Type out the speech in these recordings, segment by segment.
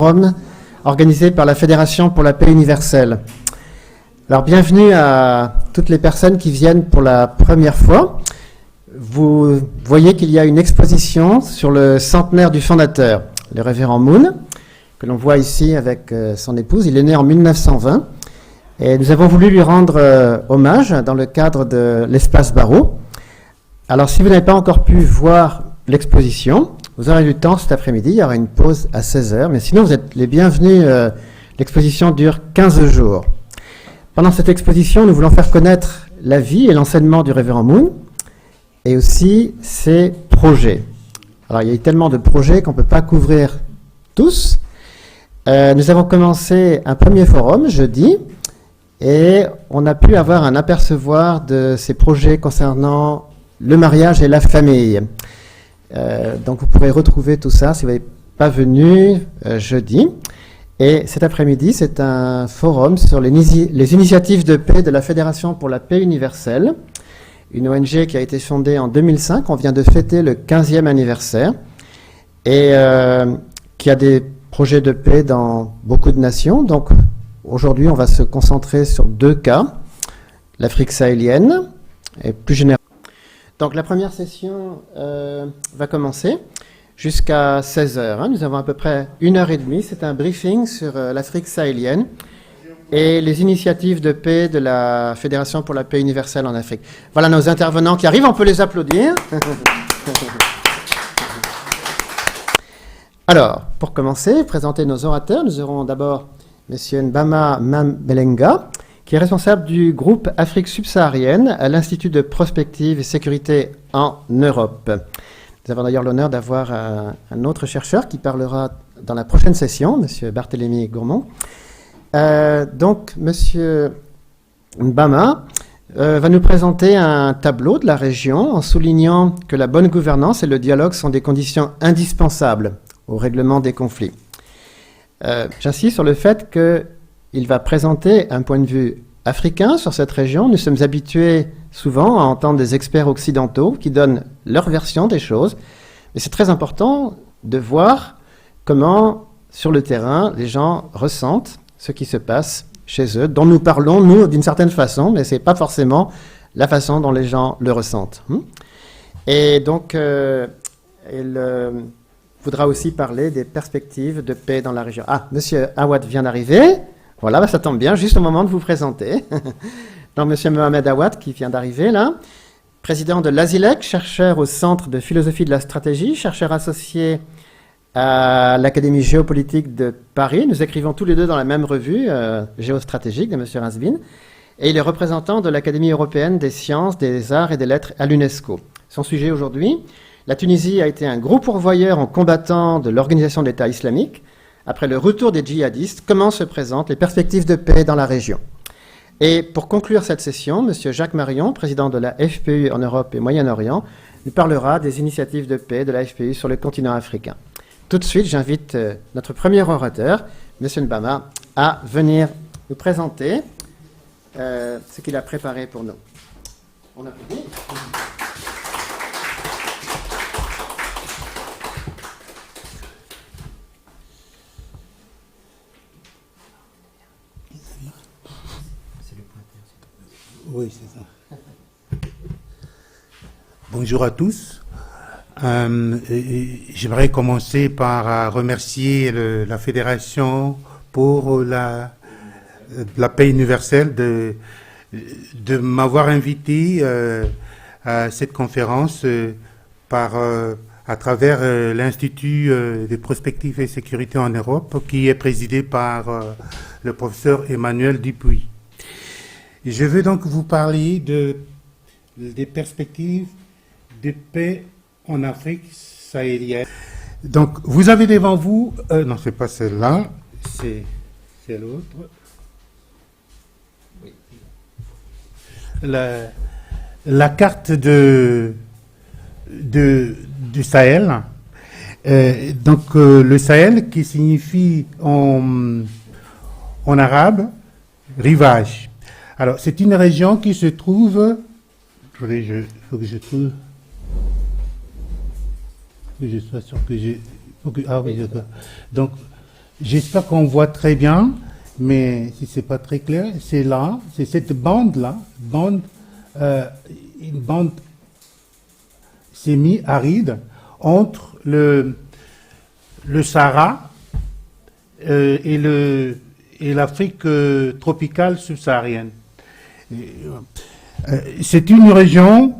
Rome, organisé par la Fédération pour la paix universelle. Alors, bienvenue à toutes les personnes qui viennent pour la première fois. Vous voyez qu'il y a une exposition sur le centenaire du fondateur, le révérend Moon, que l'on voit ici avec son épouse. Il est né en 1920 et nous avons voulu lui rendre hommage dans le cadre de l'espace Barreau. Alors, si vous n'avez pas encore pu voir l'exposition, vous aurez du temps cet après-midi, il y aura une pause à 16h, mais sinon vous êtes les bienvenus. L'exposition dure 15 jours. Pendant cette exposition, nous voulons faire connaître la vie et l'enseignement du révérend Moon, et aussi ses projets. Alors, il y a eu tellement de projets qu'on ne peut pas couvrir tous. Nous avons commencé un premier forum jeudi, et on a pu avoir un apercevoir de ces projets concernant le mariage et la famille. Donc vous pourrez retrouver tout ça si vous n'êtes pas venu jeudi. Et cet après-midi, c'est un forum sur les initiatives de paix de la Fédération pour la paix universelle, une ONG qui a été fondée en 2005. On vient de fêter le 15e anniversaire et qui a des projets de paix dans beaucoup de nations. Donc aujourd'hui, on va se concentrer sur deux cas, l'Afrique sahélienne et plus généralement. Donc la première session va commencer jusqu'à 16h. Nous avons à peu près 1h30. C'est un briefing sur l'Afrique sahélienne et les initiatives de paix de la Fédération pour la paix universelle en Afrique. Voilà nos intervenants qui arrivent. On peut les applaudir. Alors, pour commencer, présenter nos orateurs. Nous aurons d'abord M. Mbama Mambelenga, qui est responsable du groupe Afrique subsaharienne à l'Institut de prospective et sécurité en Europe. Nous avons d'ailleurs l'honneur d'avoir un autre chercheur qui parlera dans la prochaine session, M. Barthélemy Gourmand. Donc, M. Mbama va nous présenter un tableau de la région en soulignant que la bonne gouvernance et le dialogue sont des conditions indispensables au règlement des conflits. J'insiste sur le fait qu'il va présenter un point de vue africain sur cette région. Nous sommes habitués souvent à entendre des experts occidentaux qui donnent leur version des choses. Mais c'est très important de voir comment, sur le terrain, les gens ressentent ce qui se passe chez eux, dont nous parlons, nous, d'une certaine façon, mais ce n'est pas forcément la façon dont les gens le ressentent. Et donc, il voudra aussi parler des perspectives de paix dans la région. Ah, M. Awad vient d'arriver. Voilà, ça tombe bien, juste au moment de vous présenter. Donc, M. Mohamed Awad, qui vient d'arriver là, président de l'ASILEC, chercheur au Centre de philosophie de la stratégie, chercheur associé à l'Académie géopolitique de Paris. Nous écrivons tous les deux dans la même revue géostratégique de M. Rasbin. Et il est représentant de l'Académie européenne des sciences, des arts et des lettres à l'UNESCO. Son sujet aujourd'hui, la Tunisie a été un gros pourvoyeur en combattant de l'organisation de l'État islamique. Après le retour des djihadistes, comment se présentent les perspectives de paix dans la région? Et pour conclure cette session, M. Jacques Marion, président de la FPU en Europe et Moyen-Orient, nous parlera des initiatives de paix de la FPU sur le continent africain. Tout de suite, j'invite notre premier orateur, M. Mbama, à venir nous présenter ce qu'il a préparé pour nous. On applaudit. Oui, c'est ça. Bonjour à tous. J'aimerais commencer par remercier la Fédération pour la paix universelle de m'avoir invité à cette conférence à travers l'Institut de prospective et sécurité en Europe, qui est présidé par le professeur Emmanuel Dupuis. Je veux donc vous parler des perspectives de paix en Afrique sahélienne. Donc, vous avez devant vous... non, ce n'est pas celle-là, c'est l'autre. Oui. La carte du Sahel. Donc, le Sahel qui signifie en arabe rivage. Alors, c'est une région qui se trouve... Il faut que je trouve... que je sois sûr que j'ai... Ah oui, d'accord. Donc, J'espère qu'on voit très bien, mais si c'est pas très clair, c'est là, c'est cette bande-là, une bande semi-aride entre le Sahara et l'Afrique tropicale subsaharienne. C'est une région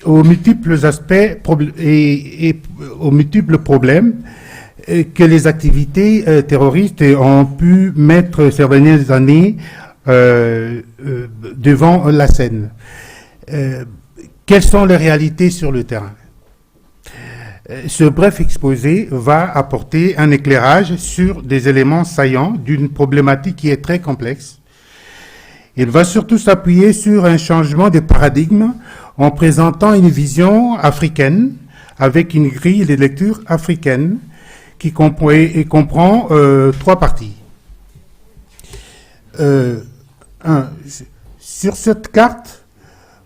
aux multiples aspects et aux multiples problèmes que les activités terroristes ont pu mettre ces dernières années devant la scène. Quelles sont les réalités sur le terrain? Ce bref exposé va apporter un éclairage sur des éléments saillants d'une problématique qui est très complexe. Il va surtout s'appuyer sur un changement de paradigme en présentant une vision africaine avec une grille de lecture africaine qui comprend trois parties. Sur cette carte,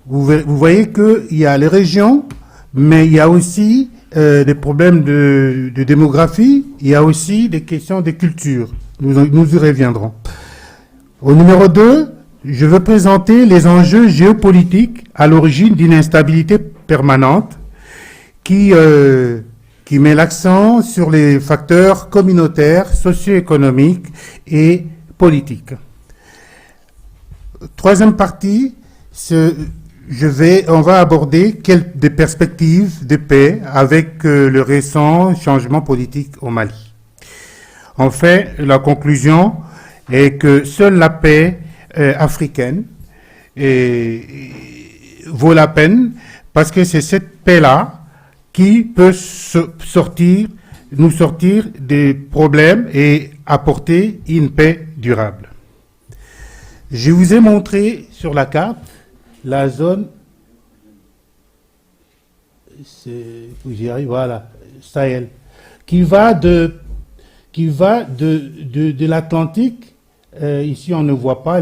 vous voyez qu'il y a les régions, mais il y a aussi des problèmes de démographie, il y a aussi des questions de culture. Nous y reviendrons. Au numéro 2, je veux présenter les enjeux géopolitiques à l'origine d'une instabilité permanente qui met l'accent sur les facteurs communautaires, socio-économiques et politiques. Troisième partie, on va aborder des perspectives de paix avec le récent changement politique au Mali. En fait, la conclusion est que seule la paix africaine vaut la peine parce que c'est cette paix-là qui peut nous sortir des problèmes et apporter une paix durable. Je vous ai montré sur la carte la zone, j'y arrive, voilà, Sahel, qui va de l'Atlantique, ici on ne voit pas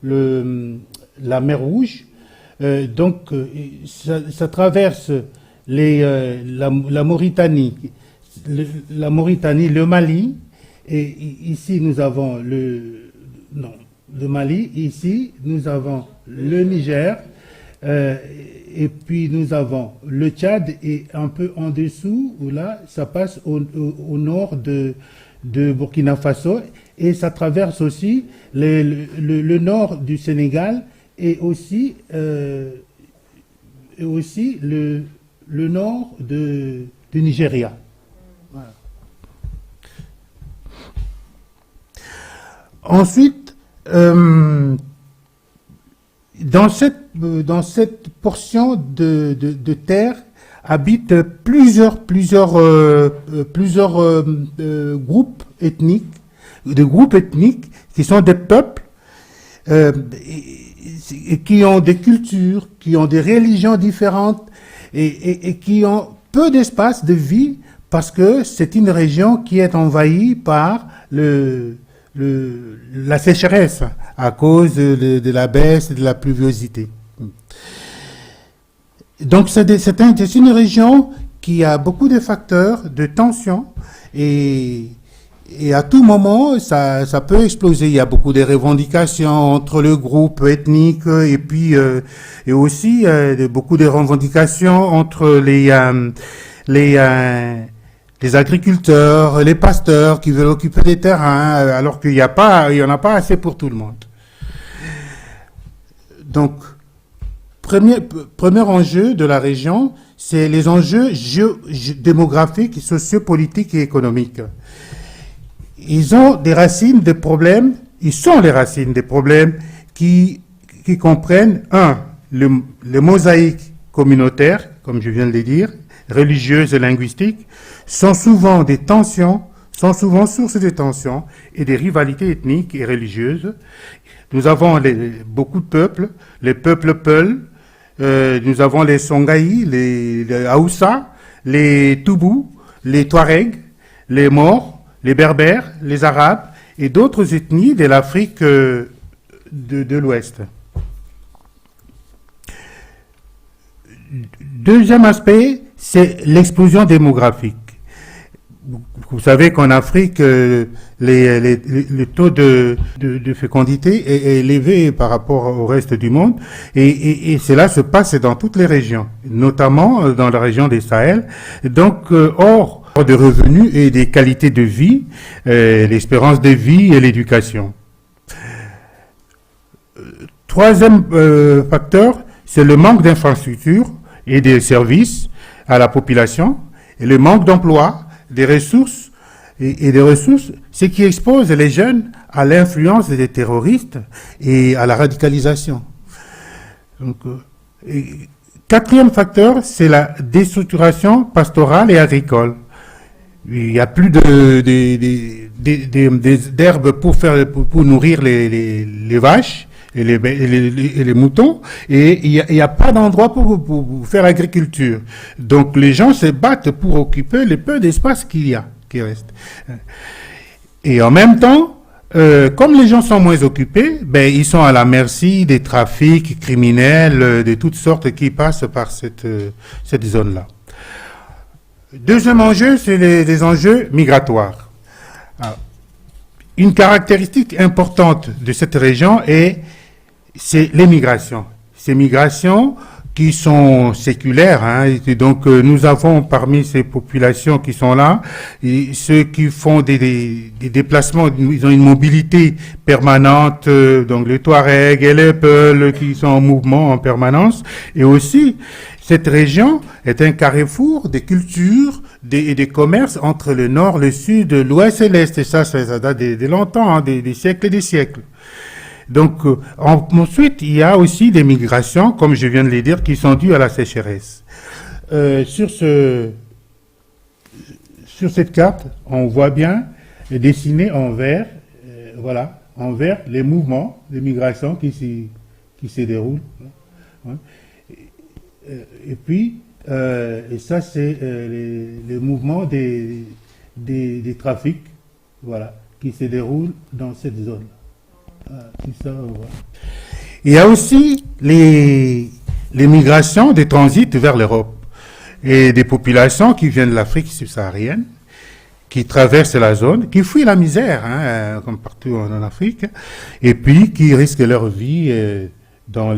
la mer Rouge, donc ça traverse la Mauritanie, le Mali, et ici nous avons le Mali, ici nous avons le Niger, et puis nous avons le Tchad, et un peu en dessous, où là, ça passe au nord de Burkina Faso, et ça traverse aussi le nord du Sénégal, et aussi le nord du Nigeria. Voilà. Ensuite, dans cette portion de terre habitent plusieurs groupes ethniques qui sont des peuples et qui ont des cultures, qui ont des religions différentes et qui ont peu d'espace de vie parce que c'est une région qui est envahie par la sécheresse à cause de la baisse de la pluviosité. Donc c'est une région qui a beaucoup de facteurs de tension et à tout moment ça peut exploser. Il y a beaucoup de revendications entre le groupe ethnique et puis et aussi beaucoup de revendications entre les agriculteurs, les pasteurs qui veulent occuper des terrains, alors qu'il y en a pas assez pour tout le monde. Donc, premier enjeu de la région, c'est les enjeux démographiques, sociopolitiques et économiques. Ils ont des racines des problèmes, ils sont les racines des problèmes qui comprennent, les mosaïques communautaires, comme je viens de le dire, religieuses et linguistiques, sont souvent source de tensions et des rivalités ethniques et religieuses. Nous avons beaucoup de peuples, les peuples Peul, nous avons les Songhai, les Haoussa, les Toubou, les Touaregs, les Maures, les Berbères, les Arabes et d'autres ethnies de l'Afrique de l'Ouest. Deuxième aspect, c'est l'explosion démographique. vous savez qu'en Afrique, le taux de fécondité est élevé par rapport au reste du monde, et cela se passe dans toutes les régions, notamment dans la région des Sahel. Donc, hors de revenus et des qualités de vie, l'espérance de vie et l'éducation. Troisième facteur, c'est le manque d'infrastructures et de services à la population, et le manque d'emploi, des ressources et des ressources, ce qui expose les jeunes à l'influence des terroristes et à la radicalisation. Donc, quatrième facteur, c'est la déstructuration pastorale et agricole. Il n'y a plus d'herbes pour nourrir les vaches et les moutons, et il n'y a pas d'endroit pour faire l'agriculture. Donc les gens se battent pour occuper le peu d'espace qui reste. Et en même temps, comme les gens sont moins occupés, ben ils sont à la merci des trafics criminels de toutes sortes qui passent par cette zone-là. Deuxième enjeu, c'est les enjeux migratoires. Alors, une caractéristique importante de cette région c'est les migrations. Ces migrations qui sont séculaires, hein, et donc nous avons parmi ces populations qui sont là, ceux qui font des déplacements, ils ont une mobilité permanente, donc les Touaregs et les Peuls qui sont en mouvement en permanence, et aussi cette région est un carrefour des cultures et des commerces entre le nord, le sud, l'ouest et l'est, et ça date de longtemps, hein, des siècles et des siècles. Donc, ensuite, il y a aussi des migrations, comme je viens de le dire, qui sont dues à la sécheresse. Sur cette carte, on voit bien dessiné en vert, voilà, en vert, les mouvements de migration qui se déroulent. Hein. Et puis, et ça, c'est les mouvements des trafics, voilà, qui se déroulent dans cette zone. Ça, voilà. Il y a aussi les migrations des transits vers l'Europe et des populations qui viennent de l'Afrique subsaharienne, qui traversent la zone, qui fuient la misère, hein, comme partout en Afrique, et puis qui risquent leur vie dans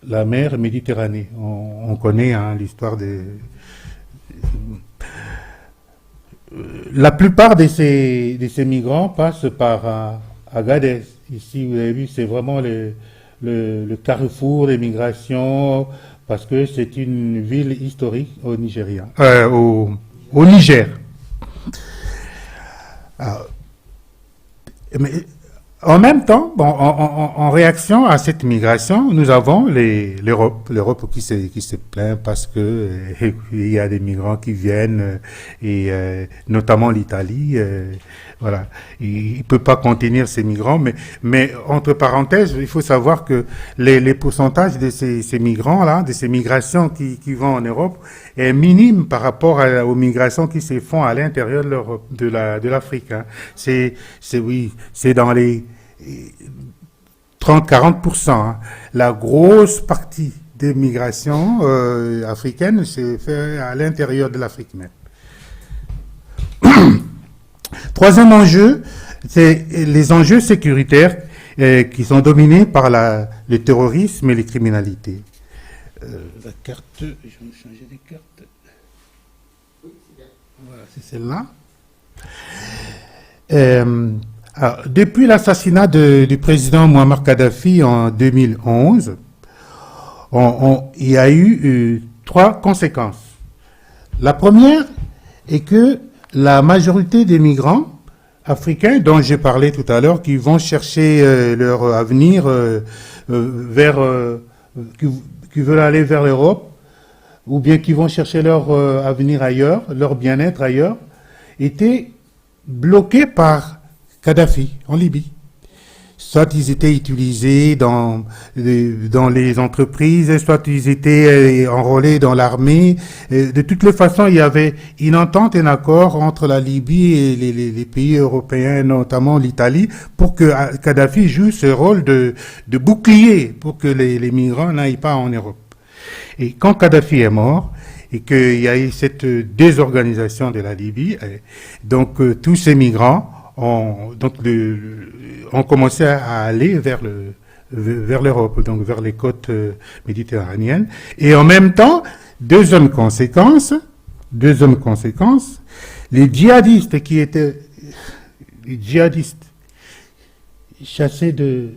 la mer Méditerranée. On connaît, hein, l'histoire la plupart de ces migrants passent par Agadez. Ici, vous avez vu, c'est vraiment le carrefour des migrations, parce que c'est une ville historique au Nigeria, au Niger. Alors, mais en même temps, bon, en réaction à cette migration, nous avons l'Europe qui se plaint parce que il y a des migrants qui viennent, et notamment l'Italie. Voilà, il peut pas contenir ces migrants, mais entre parenthèses, il faut savoir que les pourcentages de ces migrants-là, de ces migrations qui vont en Europe, est minime par rapport aux migrations qui se font à l'intérieur de l'Afrique. Hein. C'est dans les 30-40%. Hein. La grosse partie des migrations africaines se fait à l'intérieur de l'Afrique même. Troisième enjeu, c'est les enjeux sécuritaires qui sont dominés par le terrorisme et les criminalités. La carte, je vais changer de carte. Voilà, c'est celle-là. Alors, depuis l'assassinat du président Muammar Kadhafi en 2011, il y a eu 3 conséquences. La première est que la majorité des migrants africains dont j'ai parlé tout à l'heure, qui vont chercher leur avenir qui veulent aller vers l'Europe, ou bien qui vont chercher leur avenir ailleurs, leur bien-être ailleurs, étaient bloqués par Kadhafi en Libye. Soit ils étaient utilisés dans les entreprises, soit ils étaient enrôlés dans l'armée. De toutes les façons, il y avait une entente, un accord entre la Libye et les pays européens, notamment l'Italie, pour que Kadhafi joue ce rôle de bouclier pour que les migrants n'aillent pas en Europe. Et quand Kadhafi est mort, et qu'il y a eu cette désorganisation de la Libye. Donc tous ces migrants ont commencé à aller vers l'Europe, donc vers les côtes méditerranéennes. Et en même temps, deuxième conséquence, les djihadistes chassés de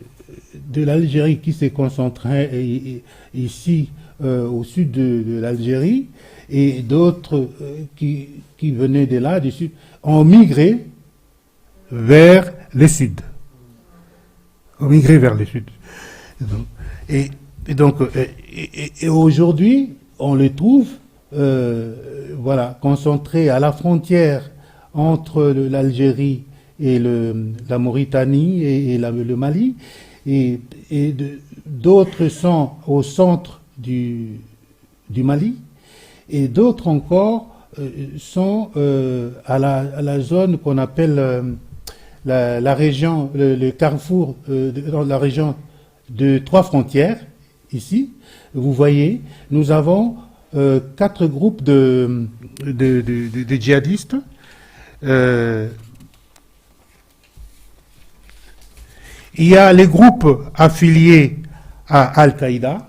l'Algérie qui se concentraient ici au sud de l'Algérie, et d'autres qui venaient de là, du sud, ont migré vers le sud. Et aujourd'hui, on les trouve concentrés à la frontière entre l'Algérie et la Mauritanie et le Mali, et d'autres sont au centre du Mali, et d'autres encore sont à la zone qu'on appelle la région, le carrefour, la région de trois frontières. Ici, vous voyez, nous avons 4 groupes de djihadistes. Il y a les groupes affiliés à Al-Qaïda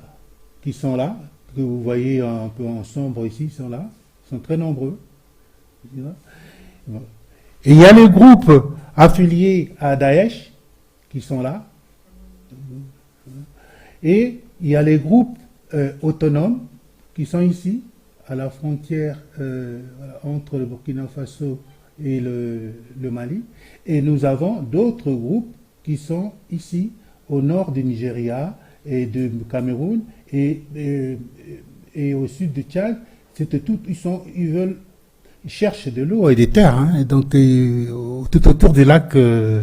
qui sont là, que vous voyez un peu en sombre ici, ils sont là, ils sont très nombreux. Et il y a les groupes affiliés à Daesh qui sont là. Et il y a les groupes autonomes qui sont ici, à la frontière entre le Burkina Faso et le Mali. Et nous avons d'autres groupes qui sont ici, au nord du Nigeria et du Cameroun et au sud du Tchad. Ils cherchent de l'eau et des terres, hein, donc tout autour du lac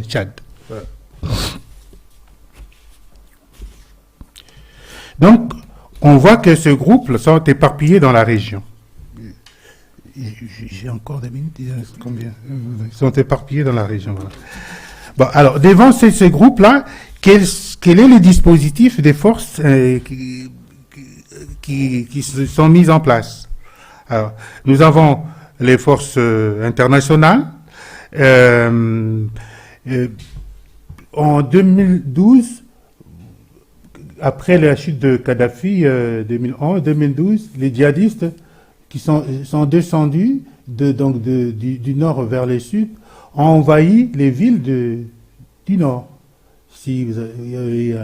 Tchad. Voilà. Donc, on voit que ces groupes sont éparpillés dans la région. J'ai encore des minutes, combien? Ils sont éparpillés dans la région. Voilà. Bon, alors, devant ces groupes-là, quel est le dispositif des forces qui se sont mises en place? Alors, nous avons les forces internationales. En 2012, après la chute de Kadhafi, 2011-2012, les djihadistes qui sont descendus du nord vers le sud ont envahi les villes du nord. Si vous avez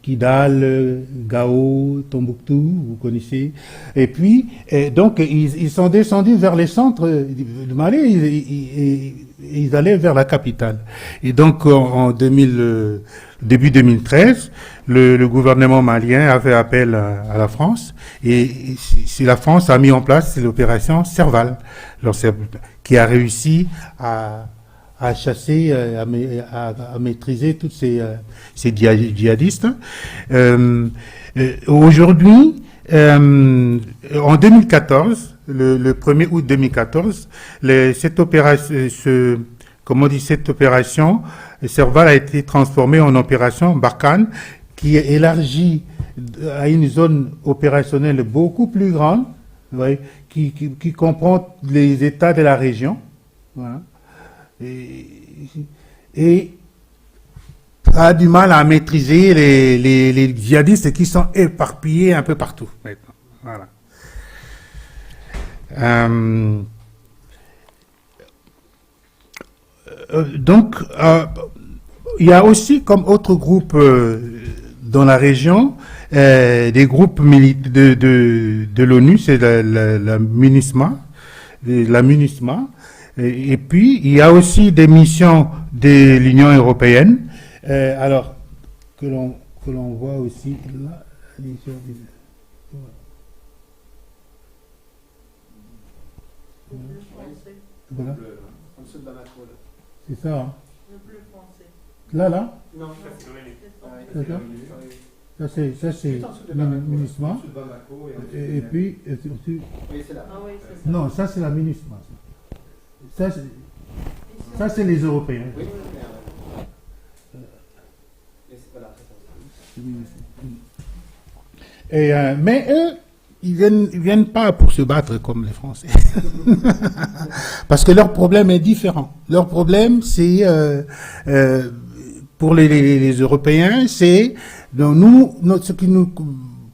Kidal, Gao, Tombouctou, vous connaissez. Et puis, donc, ils sont descendus vers les centres du Mali et ils allaient vers la capitale. Et donc, début 2013, le gouvernement malien a fait appel à la France, et la France a mis en place l'opération Serval, qui a réussi à chasser, à maîtriser tous ces djihadistes. Aujourd'hui, en 2014, le 1er août 2014, cette opération Serval a été transformée en opération Barkhane, qui est élargie à une zone opérationnelle beaucoup plus grande, ouais, qui comprend les États de la région. Voilà. Et a du mal à maîtriser les djihadistes qui sont éparpillés un peu partout maintenant. Voilà. Donc, il y a aussi comme autre groupe dans la région des groupes de l'ONU, c'est la MINUSMA, et puis il y a aussi des missions de l'Union européenne. Alors que l'on voit aussi là, voilà. C'est ça, hein? Le bleu foncé. Là? Non, ça c'est la MINUSMA. Et puis, non, ça c'est la MINUSMA. Ça c'est les Européens. Mais eux, ils viennent pas pour se battre comme les Français. Parce que leur problème est différent. Leur problème, c'est, pour les Européens, c'est, ce qui nous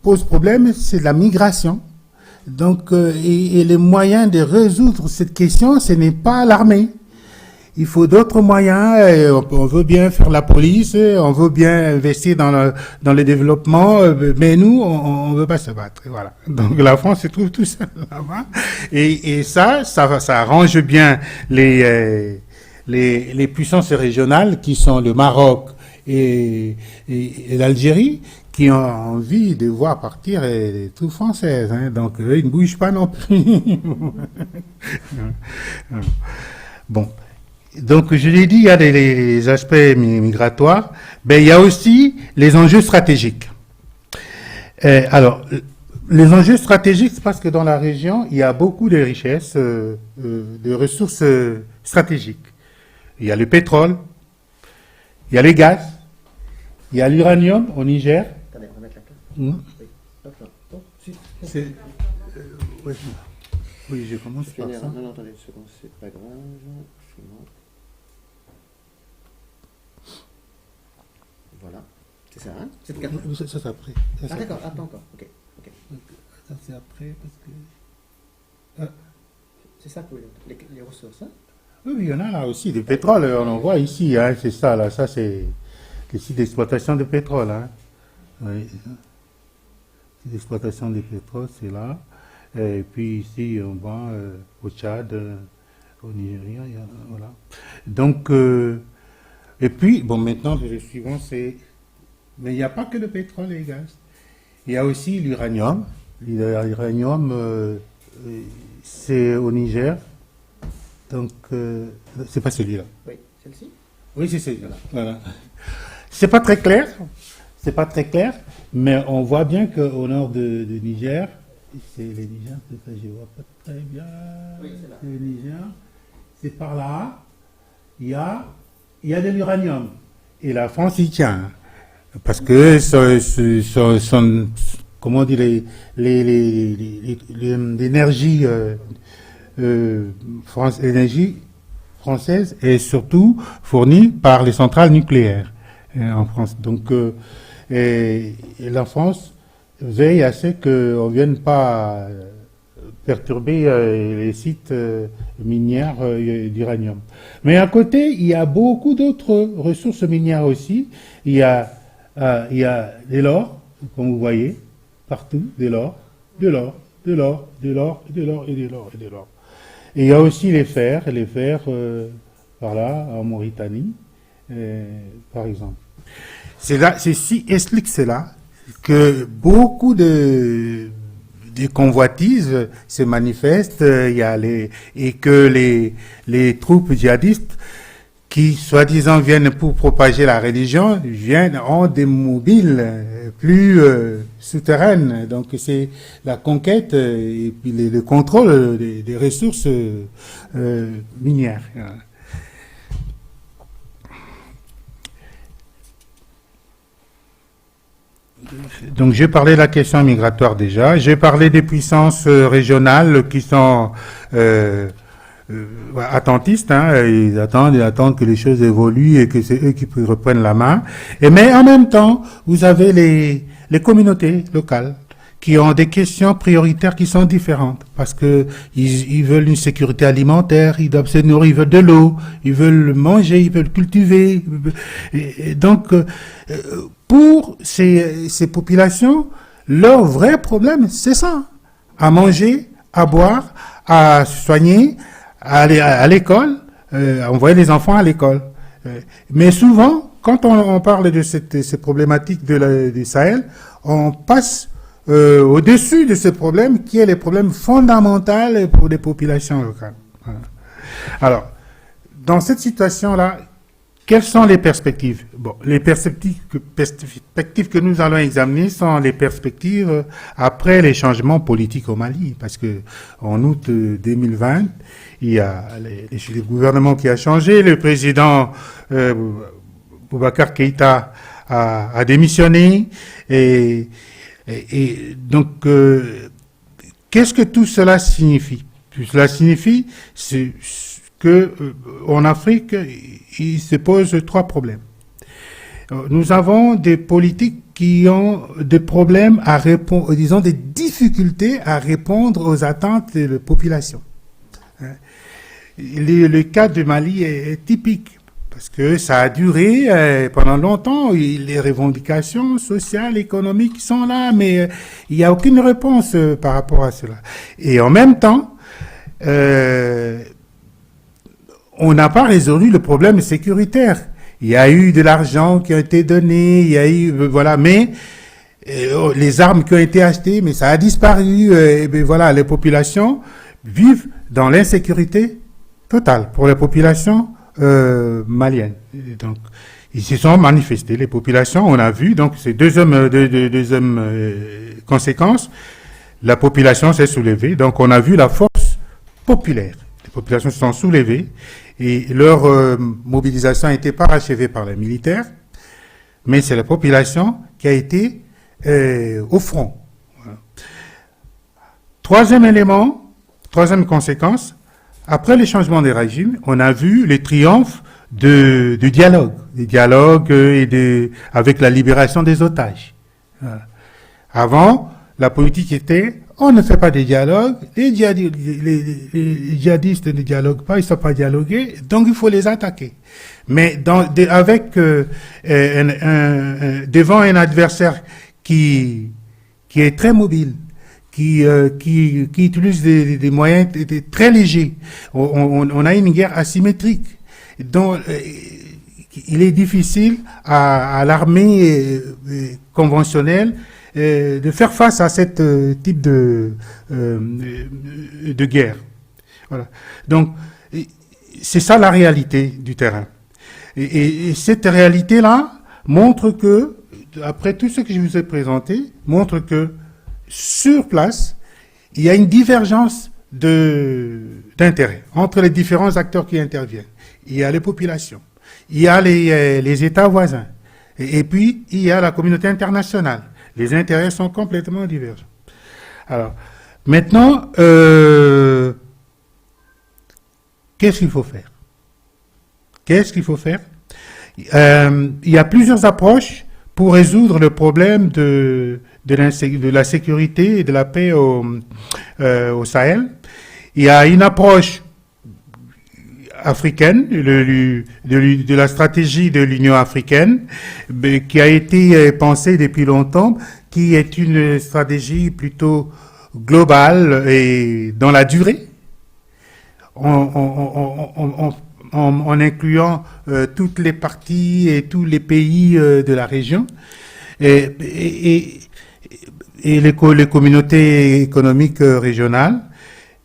pose problème, c'est la migration. Donc, et les moyens de résoudre cette question, ce n'est pas l'armée. Il faut d'autres moyens. On veut bien faire la police, on veut bien investir dans le développement, mais nous, on veut pas se battre. Voilà. Donc la France se trouve tout seul là-bas. Et ça arrange bien les puissances régionales qui sont le Maroc et l'Algérie, qui ont envie de voir partir les troupes françaises. Hein. Donc eux, ils ne bougent pas non plus. Bon. Donc, je l'ai dit, il y a les aspects migratoires, mais il y a aussi les enjeux stratégiques. Alors, les enjeux stratégiques, c'est parce que dans la région, il y a beaucoup de richesses, de ressources stratégiques. Il y a le pétrole, il y a le gaz, il y a l'uranium au Niger. Attendez, on va mettre la carte. Oui, je commence par ça. Non, attendez une seconde, c'est pas grave. Voilà, c'est ça, hein? Cette carte. Ça c'est après. Ah d'accord, attends encore, ok. Ça c'est après parce que... C'est ça pour les ressources, hein? Oui, il y en a là aussi, du pétrole, on en voit ici, hein, c'est ça, là, ça c'est le site d'exploitation de pétrole, hein. Oui. Le site d'exploitation de pétrole, c'est là. Et puis ici, on voit au Tchad, au Nigeria, voilà. Donc... Et puis, bon, maintenant, le suivant, c'est... Mais il n'y a pas que le pétrole et le gaz. Il y a aussi l'uranium. L'uranium, c'est au Niger. Donc, c'est pas celui-là. Oui, celle-ci? Oui, c'est celui-là. Voilà. C'est pas très clair. C'est pas très clair. Mais on voit bien qu'au nord de Niger, c'est le Niger, c'est ça, je vois pas très bien. Oui, c'est là. C'est le Niger. C'est par là. Il y a de l'uranium. Et la France y tient. Parce que comment dire, l'énergie l'énergie française est surtout fournie par les centrales nucléaires en France. Donc, et la France veille à ce qu'on ne vienne pas perturber les sites minières d'uranium. Mais à côté, il y a beaucoup d'autres ressources minières aussi. Il y a de l'or, comme vous voyez, partout, de l'or. Et il y a aussi les fers par là, en Mauritanie, par exemple. C'est si explique cela que beaucoup de convoitises se manifestent, et que les troupes djihadistes qui, soi-disant, viennent pour propager la religion, viennent en des mobiles plus souterraines. Donc, c'est la conquête et puis le contrôle des ressources minières. Donc, j'ai parlé de la question migratoire déjà. J'ai parlé des puissances régionales qui sont attentistes. Hein, ils attendent que les choses évoluent et que c'est eux qui reprennent la main. Mais en même temps, vous avez les communautés locales qui ont des questions prioritaires qui sont différentes parce que ils veulent une sécurité alimentaire, ils doivent se nourrir, ils veulent de l'eau, ils veulent manger, ils veulent cultiver. Et donc, pour ces populations, leur vrai problème, c'est ça. À manger, à boire, à soigner, à aller à l'école, envoyer les enfants à l'école. Mais souvent, quand on parle de ces problématiques du Sahel, on passe au-dessus de ce problème qui est le problème fondamental pour les populations locales. Voilà. Alors, dans cette situation-là, quelles sont les perspectives? Bon, les perspectives que nous allons examiner sont les perspectives après les changements politiques au Mali, parce que en août 2020, il y a le gouvernement qui a changé, le président Boubacar Keïta a démissionné, et donc Qu'est-ce que tout cela signifie? Tout cela signifie que en Afrique, il se pose trois problèmes. Nous avons des politiques qui ont des problèmes à répondre, disons des difficultés à répondre aux attentes de la population. Le cas du Mali est typique parce que ça a duré pendant longtemps. Les revendications sociales, économiques sont là, mais il n'y a aucune réponse par rapport à cela. Et en même temps, on n'a pas résolu le problème sécuritaire. Il y a eu de l'argent qui a été donné, il y a eu, voilà, mais les armes qui ont été achetées, mais ça a disparu. Et ben voilà, les populations vivent dans l'insécurité totale pour les populations maliennes. Donc, ils se sont manifestés, les populations, on a vu, donc c'est deuxième conséquence, la population s'est soulevée, donc on a vu la force populaire. Les populations se sont soulevées et leur mobilisation a été parachevée par les militaires, mais c'est la population qui a été au front. Voilà. Troisième élément, troisième conséquence, après le changement des régimes, on a vu les triomphes du dialogue, avec la libération des otages. Voilà. Avant, la politique était on ne fait pas de dialogue, les djihadistes ne dialoguent pas, ils ne sont pas dialogués, donc il faut les attaquer. Mais devant un adversaire qui est très mobile, qui utilise des moyens très légers, on a une guerre asymétrique. Donc, il est difficile à l'armée conventionnelle de faire face à cette type de guerre. Voilà. Donc, c'est ça la réalité du terrain. Et cette réalité-là montre que, après tout ce que je vous ai présenté, montre que sur place, il y a une divergence d'intérêts entre les différents acteurs qui interviennent. Il y a les populations, il y a les États voisins, et puis il y a la communauté internationale. Les intérêts sont complètement divergents. Alors, maintenant, qu'est-ce qu'il faut faire? Qu'est-ce qu'il faut faire? Il y a plusieurs approches pour résoudre le problème de la sécurité et de la paix au Sahel. Il y a une approche africaine, de la stratégie de l'Union africaine, qui a été pensée depuis longtemps, qui est une stratégie plutôt globale et dans la durée, en incluant toutes les parties et tous les pays de la région, et les communautés économiques régionales,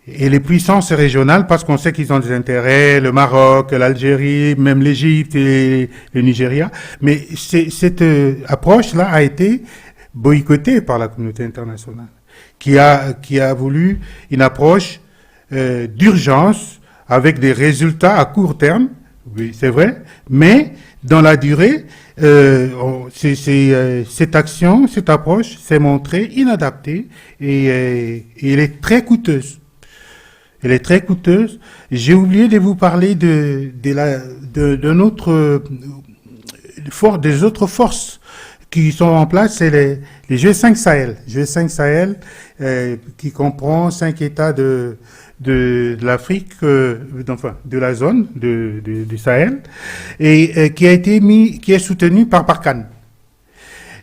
et les puissances régionales, parce qu'on sait qu'ils ont des intérêts, le Maroc, l'Algérie, même l'Égypte et le Nigeria. Mais cette approche-là a été boycottée par la communauté internationale, qui a voulu une approche d'urgence avec des résultats à court terme, oui, c'est vrai, mais dans la durée, cette action, cette approche s'est montrée inadaptée et elle est très coûteuse. Elle est très coûteuse. J'ai oublié de vous parler des autres forces qui sont en place, c'est les G5 Sahel. G5 Sahel, qui comprend 5 États de l'Afrique, de la zone du Sahel, et qui est soutenu par Barkhane.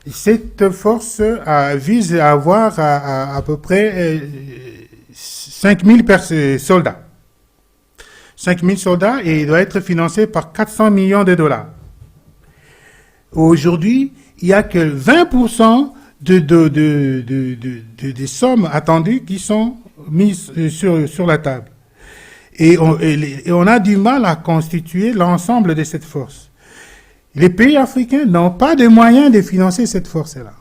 Cette force vise à avoir à peu près 5000 soldats. 5000 soldats, et il doit être financé par 400 millions de dollars. Aujourd'hui, il n'y a que 20% des sommes attendues qui sont mises sur la table. Et on a du mal à constituer l'ensemble de cette force. Les pays africains n'ont pas de moyens de financer cette force-là.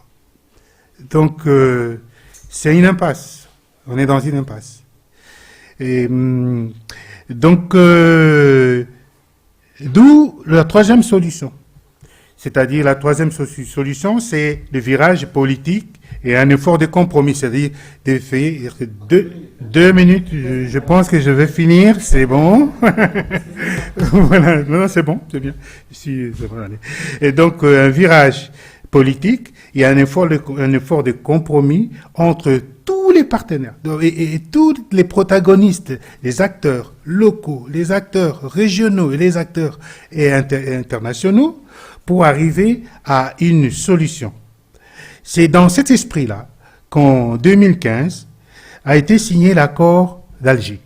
Donc, c'est une impasse. On est dans une impasse. Et donc, d'où la troisième solution. C'est-à-dire, la troisième solution, c'est le virage politique et un effort de compromis, c'est-à-dire de faire 2 minutes, je pense que je vais finir, c'est bon. Voilà, non, c'est bon, c'est bien. Si, ça va aller. Et donc, un virage politique et un effort de compromis entre tous les partenaires et tous les protagonistes, les acteurs locaux, les acteurs régionaux et les acteurs internationaux pour arriver à une solution. C'est dans cet esprit-là qu'en 2015 a été signé l'accord d'Alger.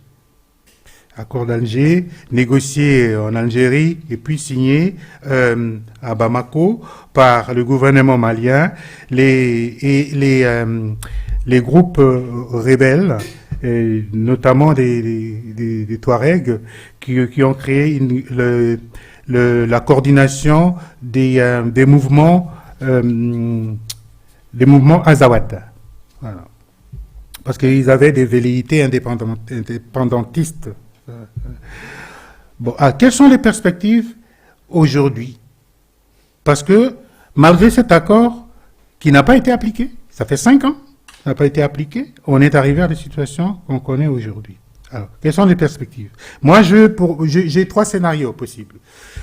Accord d'Alger, négocié en Algérie et puis signé à Bamako par le gouvernement malien, les groupes rebelles, et notamment des Touaregs, qui ont créé la coordination des mouvements Azawad. Voilà. Parce qu'ils avaient des velléités indépendantistes. Bon, quelles sont les perspectives aujourd'hui? Parce que malgré cet accord qui n'a pas été appliqué, ça fait 5 ans, n'a pas été appliqué, on est arrivé à la situation qu'on connaît aujourd'hui. Alors, quelles sont les perspectives? Moi, j'ai 3 scénarios possibles.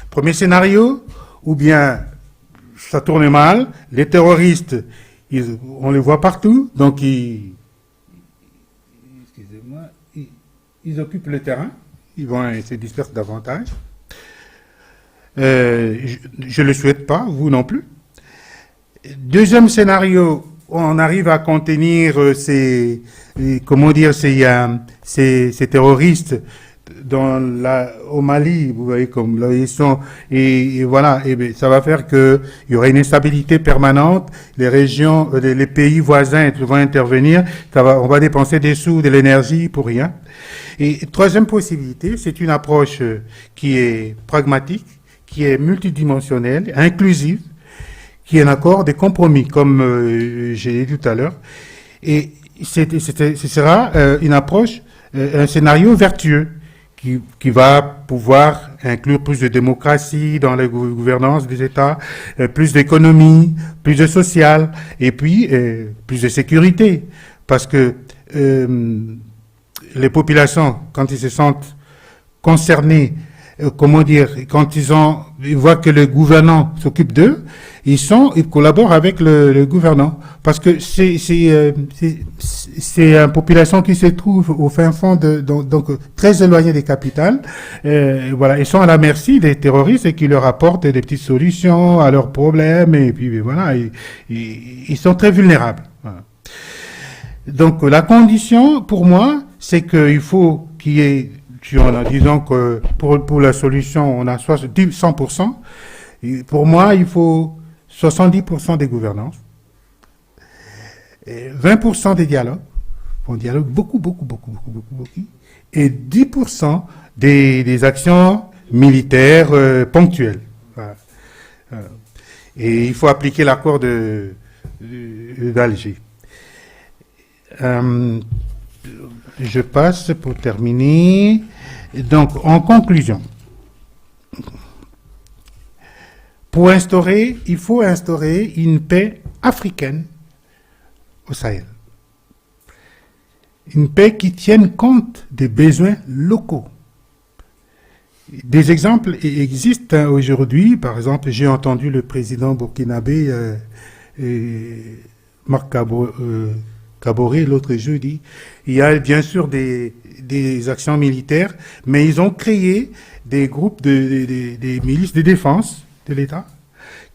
Premier scénario, ou bien ça tourne mal, les terroristes, on les voit partout, donc ils occupent le terrain, ils vont se disperser davantage. Je ne le souhaite pas, vous non plus. Deuxième scénario, on arrive à contenir ces terroristes au Mali, vous voyez comme là ils sont, et voilà, et bien, ça va faire que il y aura une instabilité permanente. Les régions, les pays voisins vont intervenir. On va dépenser des sous, de l'énergie pour rien. Et troisième possibilité, c'est une approche qui est pragmatique, qui est multidimensionnelle, inclusive, qui est un accord de compromis, comme j'ai dit tout à l'heure. Et ce sera une approche, un scénario vertueux qui va pouvoir inclure plus de démocratie dans la gouvernance des États, plus d'économie, plus de social, et puis plus de sécurité. Parce que les populations, quand ils se sentent concernés, quand ils voient que le gouvernant s'occupe d'eux, ils collaborent avec le gouvernant, parce que c'est une population qui se trouve au fin fond donc très éloignée des capitales. Voilà, ils sont à la merci des terroristes et qui leur apportent des petites solutions à leurs problèmes, et puis voilà, ils sont très vulnérables. Voilà. Donc la condition pour moi, c'est qu'il faut qu'il y ait, disons que pour la solution, on a 100%. Et pour moi, il faut 70% des gouvernances, et 20% des dialogues, on dialogue beaucoup, et 10% des actions militaires ponctuelles. Voilà. Et il faut appliquer l'accord d'Alger. Je passe pour terminer. Donc, en conclusion, il faut instaurer une paix africaine au Sahel. Une paix qui tienne compte des besoins locaux. Des exemples existent aujourd'hui. Par exemple, j'ai entendu le président burkinabé Marc Kaboré l'autre jeudi. Il y a bien sûr des actions militaires, mais ils ont créé des groupes des milices de défense de l'État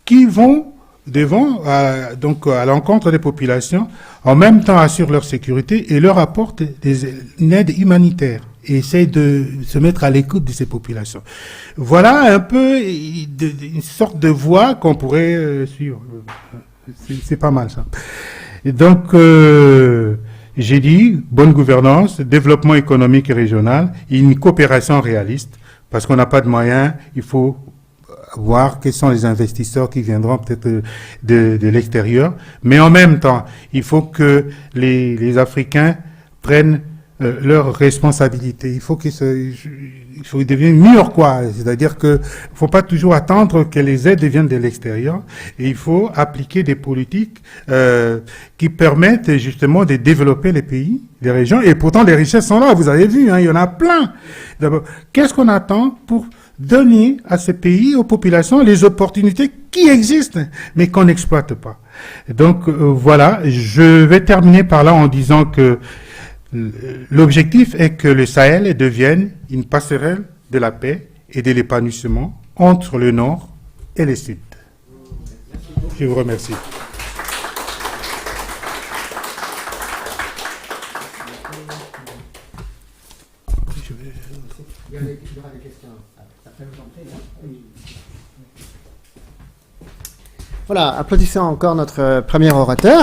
qui vont donc à l'encontre des populations, en même temps assurent leur sécurité et leur apportent une aide humanitaire et essayent de se mettre à l'écoute de ces populations. Voilà un peu une sorte de voie qu'on pourrait suivre. C'est pas mal ça. Et donc, j'ai dit bonne gouvernance, développement économique et régional, et une coopération réaliste, parce qu'on n'a pas de moyens, il faut voir quels sont les investisseurs qui viendront peut-être de l'extérieur, mais en même temps, il faut que les Africains prennent leurs responsabilités. Il faut qu'ils deviennent mûrs, quoi. C'est-à-dire que faut pas toujours attendre que les aides viennent de l'extérieur. Et il faut appliquer des politiques qui permettent justement de développer les pays, les régions. Et pourtant, les richesses sont là. Vous avez vu, hein, il y en a plein. D'abord, qu'est-ce qu'on attend pour donner à ces pays, aux populations, les opportunités qui existent, mais qu'on n'exploite pas. Donc voilà, je vais terminer par là en disant que l'objectif est que le Sahel devienne une passerelle de la paix et de l'épanouissement entre le Nord et le Sud. Je vous remercie. Il y aura des questions. Voilà, applaudissons encore notre premier orateur.